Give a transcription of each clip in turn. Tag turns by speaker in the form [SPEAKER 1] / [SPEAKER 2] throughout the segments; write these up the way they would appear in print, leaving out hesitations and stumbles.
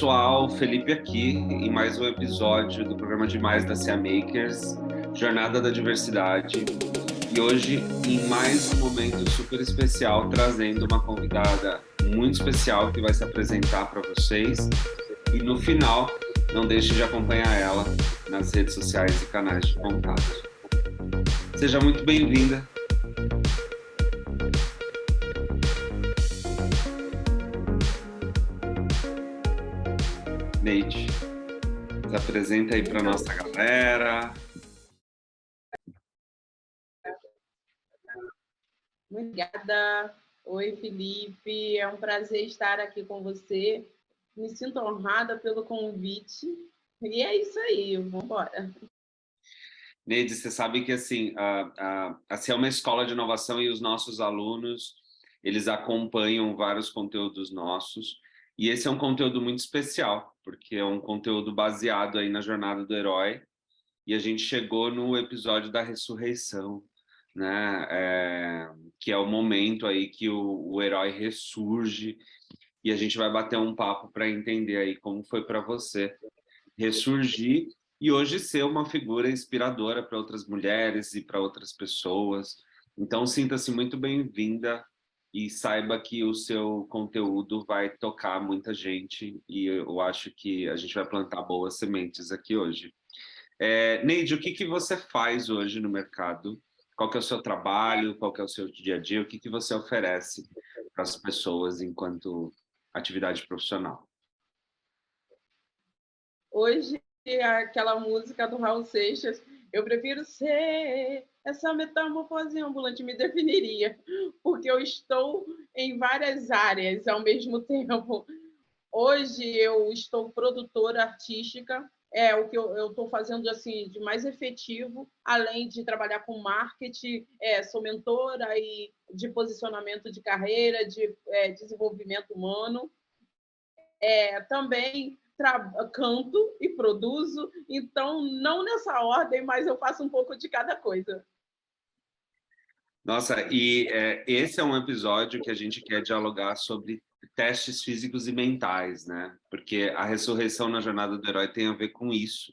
[SPEAKER 1] Pessoal, Felipe aqui em mais um episódio do programa Demais da CA Makers, Jornada da Diversidade. E hoje, em mais um momento super especial, trazendo uma convidada muito especial que vai se apresentar para vocês. E no final, não deixe de acompanhar ela nas redes sociais e canais de contato. Seja muito bem-vinda. Neide, se apresenta aí para nossa galera.
[SPEAKER 2] Obrigada. Oi, Felipe. É um prazer estar aqui com você. Me sinto honrada pelo convite. E é isso aí, vamos embora.
[SPEAKER 1] Neide, você sabe que assim, é uma escola de inovação e os nossos alunos, eles acompanham vários conteúdos nossos. E esse é um conteúdo muito especial, porque é um conteúdo baseado aí na jornada do herói. E a gente chegou no episódio da ressurreição, né? Que é o momento aí que o herói ressurge. E a gente vai bater um papo para entender aí como foi para você ressurgir e hoje ser uma figura inspiradora para outras mulheres e para outras pessoas. Então, sinta-se muito bem-vinda e saiba que o seu conteúdo vai tocar muita gente e eu acho que a gente vai plantar boas sementes aqui hoje. Neide, o que você faz hoje no mercado? Qual que é o seu trabalho? Qual que é o seu dia a dia? O que você oferece para as pessoas enquanto atividade profissional?
[SPEAKER 2] Hoje, aquela música do Raul Seixas, eu prefiro ser essa metamorfose ambulante, me definiria, porque eu estou em várias áreas ao mesmo tempo. Hoje eu estou produtora artística, é o que eu estou fazendo assim de mais efetivo, além de trabalhar com marketing, sou mentora e de posicionamento de carreira, de desenvolvimento humano. Também canto e produzo, então não nessa ordem, mas eu faço um pouco de cada coisa.
[SPEAKER 1] Nossa, esse é um episódio que a gente quer dialogar sobre testes físicos e mentais, né? Porque a ressurreição na jornada do herói tem a ver com isso.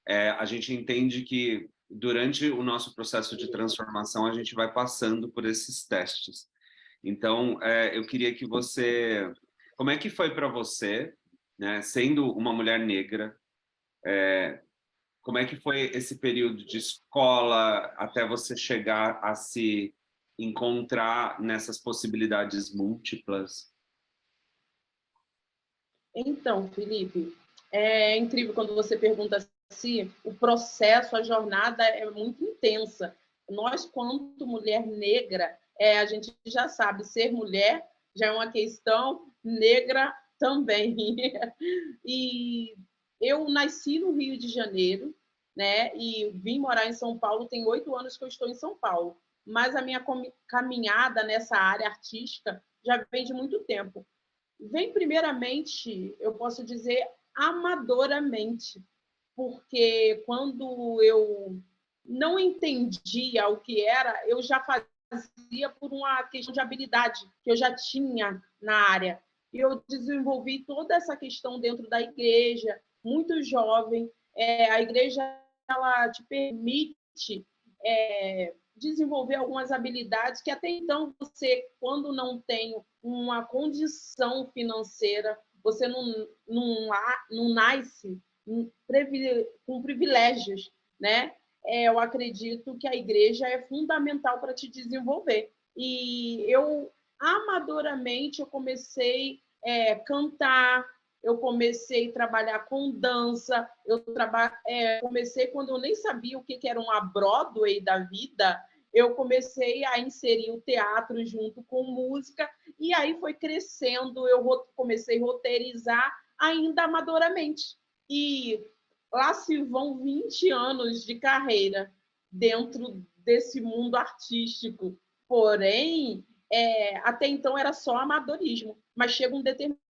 [SPEAKER 1] A gente entende que durante o nosso processo de transformação a gente vai passando por esses testes. Então, eu queria que você, como é que foi para você, né? Sendo uma mulher negra, como é que foi esse período de escola até você chegar a se encontrar nessas possibilidades múltiplas?
[SPEAKER 2] Então, Felipe, é incrível quando você pergunta assim, o processo, a jornada é muito intensa. Nós, quanto mulher negra, a gente já sabe, ser mulher já é uma questão negra também. E eu nasci no Rio de Janeiro, né? E vim morar em São Paulo, tem 8 anos que eu estou em São Paulo. Mas a minha caminhada nessa área artística já vem de muito tempo. Vem primeiramente, eu posso dizer, amadoramente, porque quando eu não entendia o que era, eu já fazia por uma questão de habilidade que eu já tinha na área. E eu desenvolvi toda essa questão dentro da igreja, muito jovem. A igreja ela te permite desenvolver algumas habilidades que até então você, quando não tem uma condição financeira, você não nasce com privilégios, né? Eu acredito que a igreja é fundamental para te desenvolver. E eu, amadoramente, eu comecei a cantar, eu comecei a trabalhar com dança, comecei quando eu nem sabia o que era uma Broadway da vida, eu comecei a inserir o teatro junto com música, e aí foi crescendo, eu comecei a roteirizar ainda amadoramente. E lá se vão 20 anos de carreira dentro desse mundo artístico. Porém, até então era só amadorismo, mas chega um determinado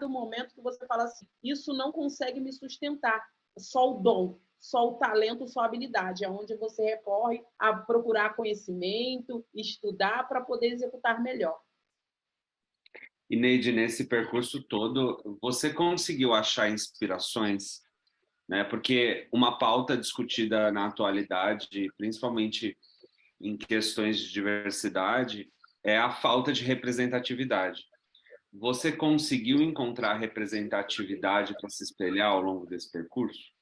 [SPEAKER 2] momento que você fala assim, isso não consegue me sustentar, só o dom, só o talento, só a habilidade, é onde você recorre a procurar conhecimento, estudar para poder executar melhor.
[SPEAKER 1] E Neide, nesse percurso todo, você conseguiu achar inspirações, né? Porque uma pauta discutida na atualidade, principalmente em questões de diversidade, é a falta de representatividade. Você conseguiu encontrar representatividade para se espelhar ao longo desse percurso?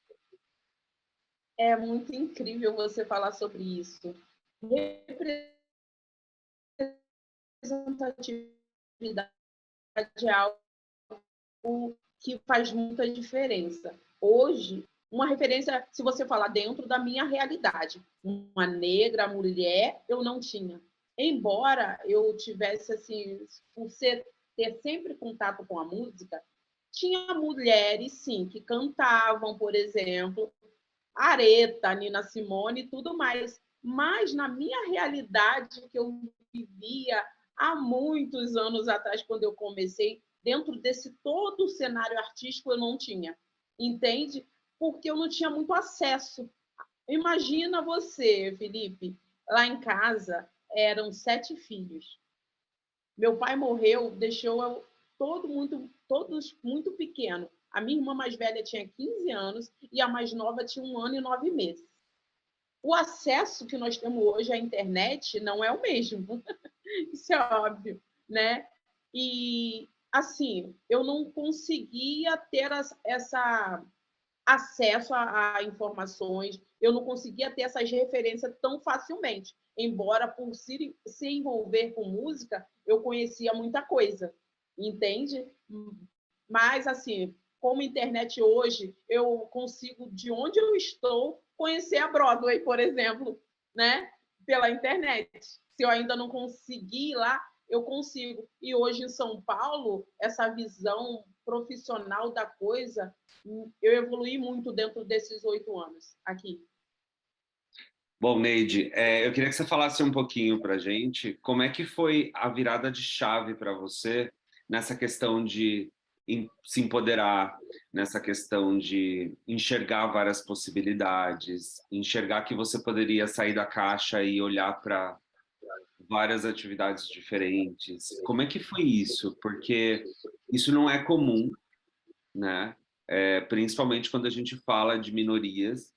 [SPEAKER 2] É muito incrível você falar sobre isso. Representatividade é algo que faz muita diferença. Hoje, uma referência, se você falar dentro da minha realidade, uma negra, mulher, eu não tinha. Embora eu tivesse, assim, por ter sempre contato com a música, tinha mulheres, sim, que cantavam, por exemplo, Aretha, Nina Simone e tudo mais. Mas na minha realidade que eu vivia há muitos anos atrás, quando eu comecei, dentro desse todo o cenário artístico, eu não tinha. Entende? Porque eu não tinha muito acesso. Imagina você, Felipe, lá em casa eram 7 filhos. Meu pai morreu, deixou todos muito pequenos. A minha irmã mais velha tinha 15 anos e a mais nova tinha 1 ano e 9 meses. O acesso que nós temos hoje à internet não é o mesmo. Isso é óbvio, né? E, assim, eu não conseguia ter essa acesso a informações, eu não conseguia ter essas referências tão facilmente. Embora, por se envolver com música, eu conhecia muita coisa, entende? Mas, assim, como internet hoje, eu consigo, de onde eu estou, conhecer a Broadway, por exemplo, né? Pela internet. Se eu ainda não consegui ir lá, eu consigo. E hoje em São Paulo, essa visão profissional da coisa, eu evoluí muito dentro desses 8 anos aqui.
[SPEAKER 1] Bom, Neide, eu queria que você falasse um pouquinho para a gente como é que foi a virada de chave para você nessa questão de se empoderar, nessa questão de enxergar várias possibilidades, enxergar que você poderia sair da caixa e olhar para várias atividades diferentes. Como é que foi isso? Porque isso não é comum, né? Principalmente quando a gente fala de minorias,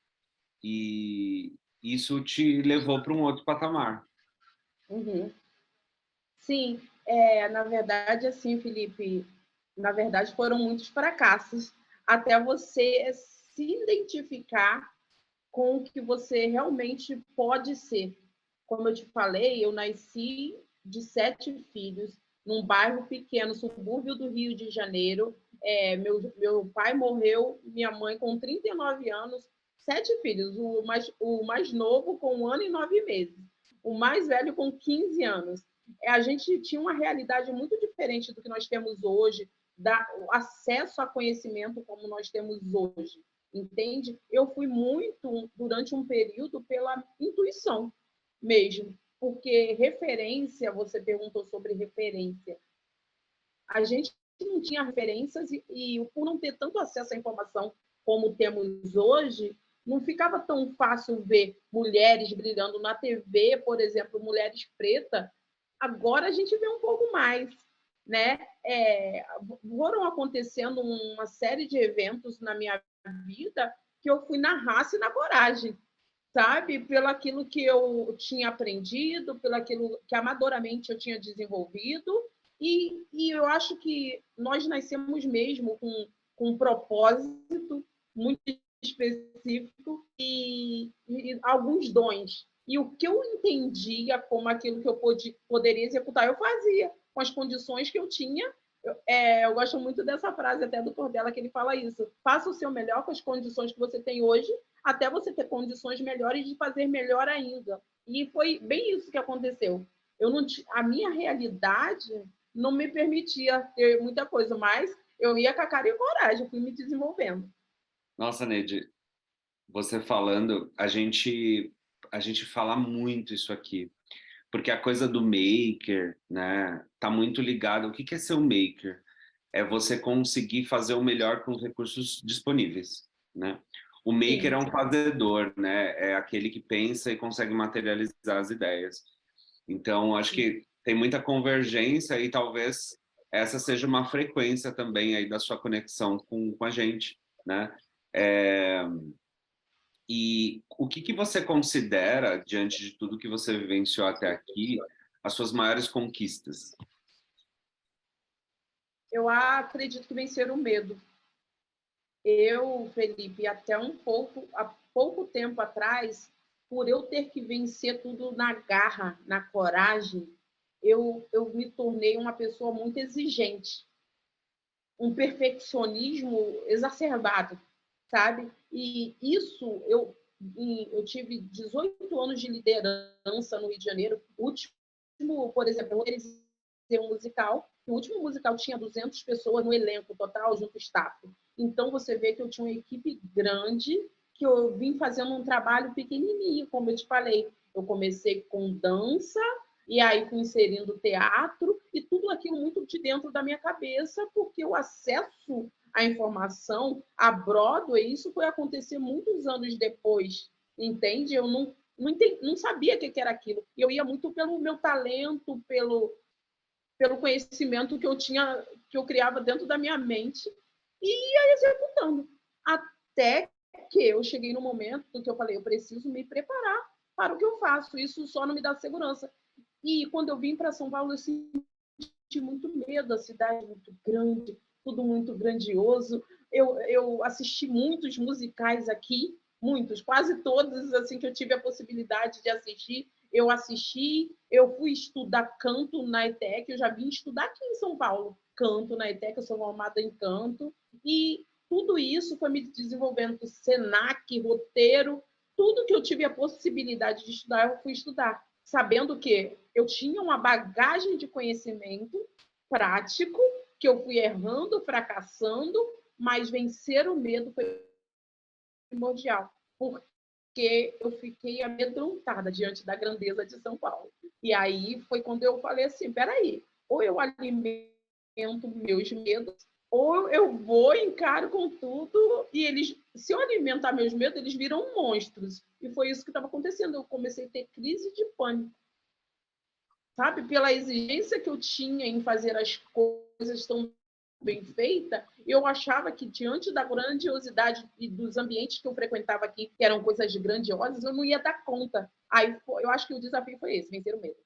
[SPEAKER 1] e isso te levou para um outro patamar.
[SPEAKER 2] Uhum. Sim, na verdade, assim, Felipe, na verdade foram muitos fracassos até você se identificar com o que você realmente pode ser. Como eu te falei, eu nasci de 7 filhos, num bairro pequeno, subúrbio do Rio de Janeiro. Meu pai morreu, minha mãe com 39 anos, 7 filhos, o mais novo com 1 ano e 9 meses, o mais velho com 15 anos. A gente tinha uma realidade muito diferente do que nós temos hoje, o acesso a conhecimento como nós temos hoje, entende? Eu fui muito, durante um período, pela intuição mesmo, porque referência, você perguntou sobre referência, a gente não tinha referências e por não ter tanto acesso à informação como temos hoje, não ficava tão fácil ver mulheres brilhando na TV, por exemplo, mulheres pretas. Agora a gente vê um pouco mais, né? Foram acontecendo uma série de eventos na minha vida que eu fui na raça e na coragem, sabe? Pelo aquilo que eu tinha aprendido, pelo aquilo que amadoramente eu tinha desenvolvido, e eu acho que nós nascemos mesmo com um propósito muito específico e alguns dons. E o que eu entendia como aquilo que eu poderia executar, eu fazia, com as condições que eu tinha. Eu gosto muito dessa frase até do Cordella, que ele fala isso: faça o seu melhor com as condições que você tem hoje, até você ter condições melhores de fazer melhor ainda. E foi bem isso que aconteceu. A minha realidade não me permitia ter muita coisa, mas eu ia com a cara e coragem, fui me desenvolvendo.
[SPEAKER 1] Nossa, Neide, você falando, a gente fala muito isso aqui, porque a coisa do maker, né, tá muito ligado. O que é ser um maker? É você conseguir fazer o melhor com os recursos disponíveis, né? O maker é
[SPEAKER 2] Sim.
[SPEAKER 1] um fazedor, né? É aquele que pensa e consegue materializar as ideias. Então, acho que tem muita convergência e talvez essa seja uma frequência também aí da sua conexão com a gente, né? É, e o que você considera, diante de tudo que você vivenciou até aqui, as suas maiores conquistas?
[SPEAKER 2] Eu acredito que vencer o medo. Eu, Felipe, há pouco tempo atrás, por eu ter que vencer tudo na garra, na coragem, eu me tornei uma pessoa muito exigente, um perfeccionismo exacerbado, sabe? E isso eu tive 18 anos de liderança no Rio de Janeiro. O último, por exemplo, eu realizei um musical. O último musical tinha 200 pessoas no elenco total, junto ao staff. Então, você vê que eu tinha uma equipe grande, que eu vim fazendo um trabalho pequenininho, como eu te falei. Eu comecei com dança, e aí fui inserindo teatro, e tudo aquilo muito de dentro da minha cabeça, porque o acesso à informação, a Broadway, isso foi acontecer muitos anos depois, entende? Eu não sabia o que era aquilo. Eu ia muito pelo meu talento, pelo conhecimento que eu tinha, que eu criava dentro da minha mente, e ia executando. Até que eu cheguei no momento que eu falei, eu preciso me preparar para o que eu faço. Isso só não me dá segurança. E quando eu vim para São Paulo, eu senti muito medo, a cidade é muito grande, tudo muito grandioso. Eu assisti muitos musicais aqui, muitos, quase todos assim que eu tive a possibilidade de assistir. Eu assisti, eu fui estudar canto na ETEC, eu já vim estudar aqui em São Paulo, canto na ETEC, eu sou formada em canto, e tudo isso foi me desenvolvendo, Senac, roteiro, tudo que eu tive a possibilidade de estudar, eu fui estudar, sabendo que eu tinha uma bagagem de conhecimento prático, que eu fui errando, fracassando, mas vencer o medo foi primordial, porque eu fiquei amedrontada diante da grandeza de São Paulo. E aí foi quando eu falei assim, peraí, ou eu alimento meus medos, ou eu vou, encaro com tudo, e eles, se eu alimentar meus medos, eles viram monstros. E foi isso que estava acontecendo. Eu comecei a ter crise de pânico, sabe? Pela exigência que eu tinha em fazer as coisas tão bem feitas, eu achava que, diante da grandiosidade e dos ambientes que eu frequentava aqui, que eram coisas grandiosas, eu não ia dar conta. Aí eu acho que o desafio foi esse, vencer o medo.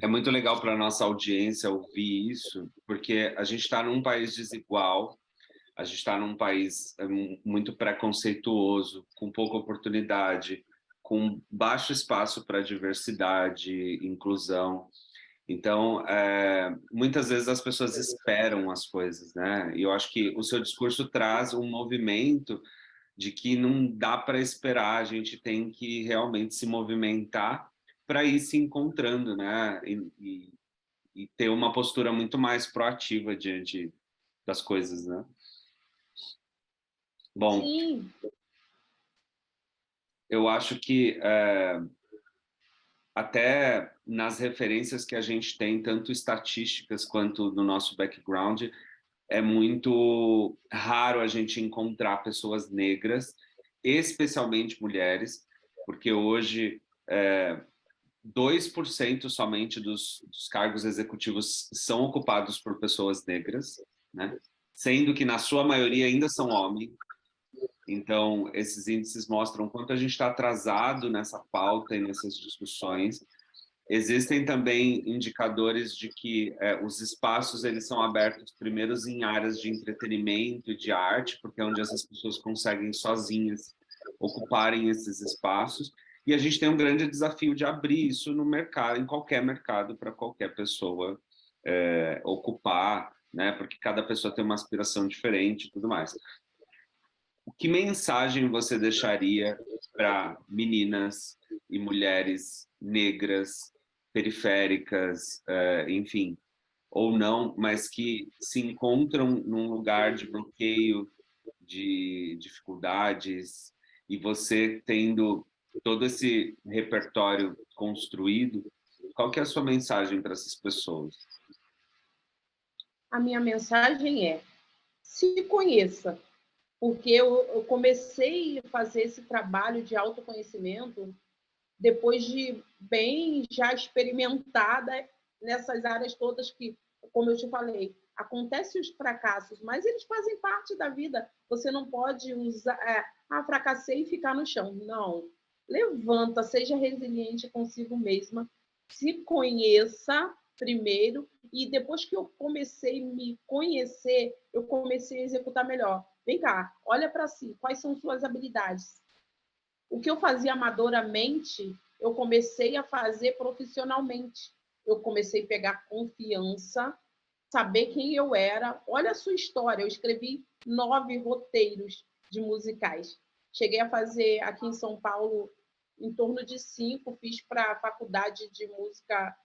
[SPEAKER 1] É muito legal para a nossa audiência ouvir isso, porque a gente está num país desigual, a gente está num país muito preconceituoso, com pouca oportunidade, com baixo espaço para diversidade, inclusão. Então, muitas vezes as pessoas esperam as coisas, né? E eu acho que o seu discurso traz um movimento de que não dá para esperar, a gente tem que realmente se movimentar para ir se encontrando, né? E ter uma postura muito mais proativa diante das coisas, né? Bom,
[SPEAKER 2] Sim,
[SPEAKER 1] eu acho que até nas referências que a gente tem, tanto estatísticas quanto no nosso background, é muito raro a gente encontrar pessoas negras, especialmente mulheres, porque hoje 2% somente dos cargos executivos são ocupados por pessoas negras, né? Sendo que na sua maioria ainda são homens. Então, esses índices mostram quanto a gente está atrasado nessa pauta e nessas discussões. Existem também indicadores de que os espaços eles são abertos primeiro em áreas de entretenimento e de arte, porque é onde essas pessoas conseguem sozinhas ocuparem esses espaços. E a gente tem um grande desafio de abrir isso no mercado, em qualquer mercado, para qualquer pessoa ocupar, né? Porque cada pessoa tem uma aspiração diferente e tudo mais. Que mensagem você deixaria para meninas e mulheres negras, periféricas, enfim, ou não, mas que se encontram num lugar de bloqueio, de dificuldades, e você tendo todo esse repertório construído, qual que é a sua mensagem para essas pessoas?
[SPEAKER 2] a minha mensagem é: se conheça, porque eu comecei a fazer esse trabalho de autoconhecimento depois de bem já experimentada nessas áreas todas que como eu te falei, acontecem os fracassos, mas eles fazem parte da vida. Você não pode usar, fracassei e ficar no chão. Não. Levanta, seja resiliente consigo mesma, se conheça primeiro, e depois que eu comecei a me conhecer, eu comecei a executar melhor. Vem cá, olha para si, quais são suas habilidades? O que eu fazia amadoramente, eu comecei a fazer profissionalmente. Eu comecei a pegar confiança, saber quem eu era. Olha a sua história, eu escrevi 9 roteiros de musicais. Cheguei a fazer aqui em São Paulo em torno de 5, fiz para a Faculdade de Música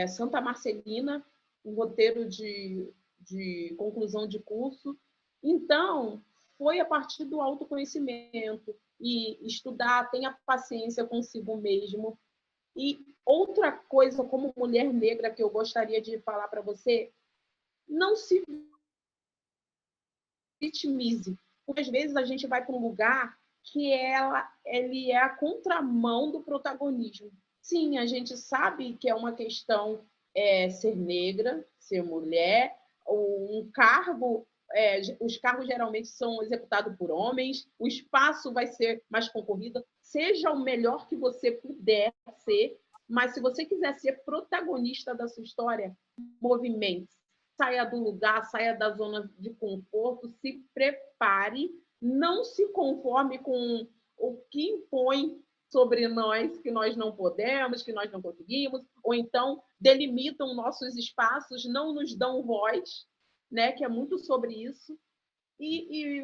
[SPEAKER 2] Santa Marcelina, um roteiro de conclusão de curso. Então, foi a partir do autoconhecimento e estudar, tenha paciência consigo mesmo. E outra coisa, como mulher negra, que eu gostaria de falar para você, não se vitimize. Porque às vezes a gente vai para um lugar que ele é a contramão do protagonismo. Sim, a gente sabe que é uma questão ser negra, ser mulher, um cargo, os cargos geralmente são executados por homens, o espaço vai ser mais concorrido. Seja o melhor que você puder ser, mas se você quiser ser protagonista da sua história, movimente, saia do lugar, saia da zona de conforto, se prepare, não se conforme com o que impõe sobre nós, que nós não podemos, que nós não conseguimos, ou então delimitam nossos espaços, não nos dão voz, né? Que é muito sobre isso. E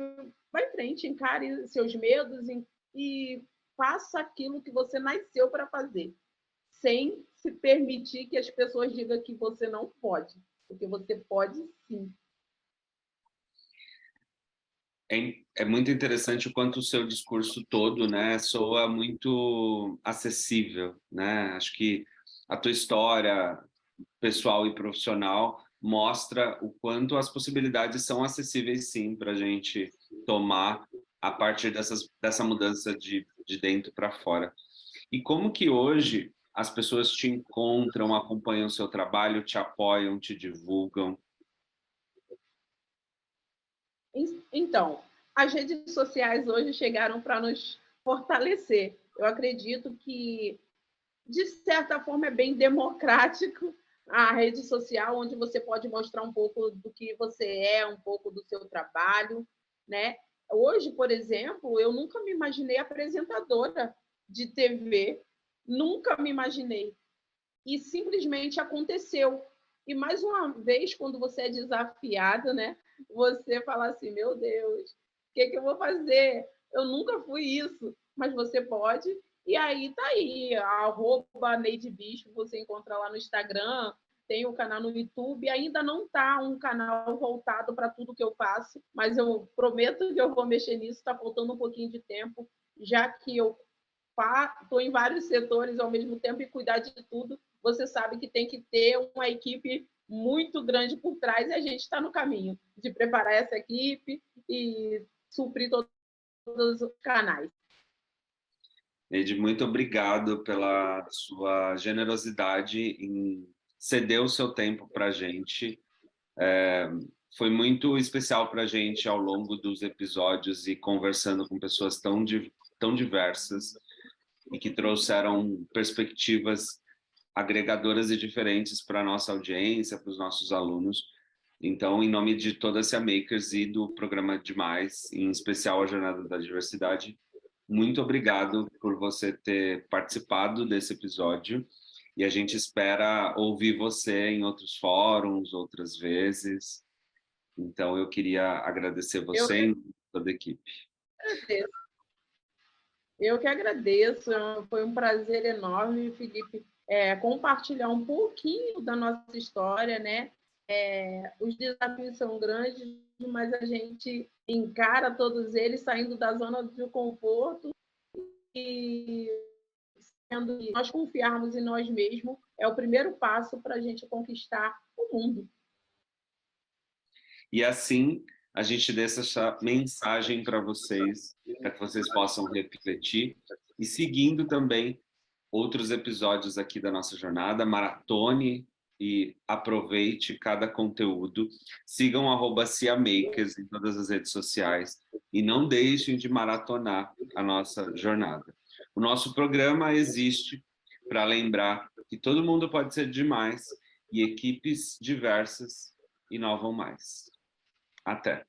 [SPEAKER 2] vai em frente, encare seus medos e faça aquilo que você nasceu para fazer, sem se permitir que as pessoas digam que você não pode, porque você pode sim.
[SPEAKER 1] É muito interessante o quanto o seu discurso todo, né, soa muito acessível, né? Acho que a tua história pessoal e profissional mostra o quanto as possibilidades são acessíveis, sim, para a gente tomar a partir dessa mudança de dentro para fora. E como que hoje as pessoas te encontram, acompanham o seu trabalho, te apoiam, te divulgam?
[SPEAKER 2] Então, as redes sociais hoje chegaram para nos fortalecer. Eu acredito que, de certa forma, é bem democrático a rede social, onde você pode mostrar um pouco do que você é, um pouco do seu trabalho, né? Hoje, por exemplo, eu nunca me imaginei apresentadora de TV, nunca me imaginei. E simplesmente aconteceu. E mais uma vez, quando você é desafiado, né? Você fala assim, meu Deus, o que eu vou fazer? Eu nunca fui isso, mas você pode. E aí tá aí, @Neide Bispo, você encontra lá no Instagram, tem o canal no YouTube, ainda não está um canal voltado para tudo que eu faço, mas eu prometo que eu vou mexer nisso, está faltando um pouquinho de tempo, já que eu estou em vários setores ao mesmo tempo e cuidar de tudo, você sabe que tem que ter uma equipe muito grande por trás e a gente está no caminho de preparar essa equipe e suprir todos os canais.
[SPEAKER 1] Neide, muito obrigado pela sua generosidade em ceder o seu tempo para a gente. Foi muito especial para a gente ao longo dos episódios e conversando com pessoas tão diversas e que trouxeram perspectivas agregadoras e diferentes para a nossa audiência, para os nossos alunos. Então, em nome de toda a Cia Makers e do programa Demais, em especial a Jornada da Diversidade, muito obrigado por você ter participado desse episódio e a gente espera ouvir você em outros fóruns, outras vezes. Então, eu queria agradecer você e toda a equipe.
[SPEAKER 2] Eu que agradeço, foi um prazer enorme, Felipe, compartilhar um pouquinho da nossa história, né? Os desafios são grandes, mas a gente encara todos eles saindo da zona de conforto e nós confiarmos em nós mesmos é o primeiro passo para a gente conquistar o mundo.
[SPEAKER 1] E assim a gente deixa essa mensagem para vocês que vocês possam refletir e seguindo também outros episódios aqui da nossa jornada, maratone e aproveite cada conteúdo. Sigam @ciamakers em todas as redes sociais e não deixem de maratonar a nossa jornada. O nosso programa existe para lembrar que todo mundo pode ser demais e equipes diversas inovam mais. Até!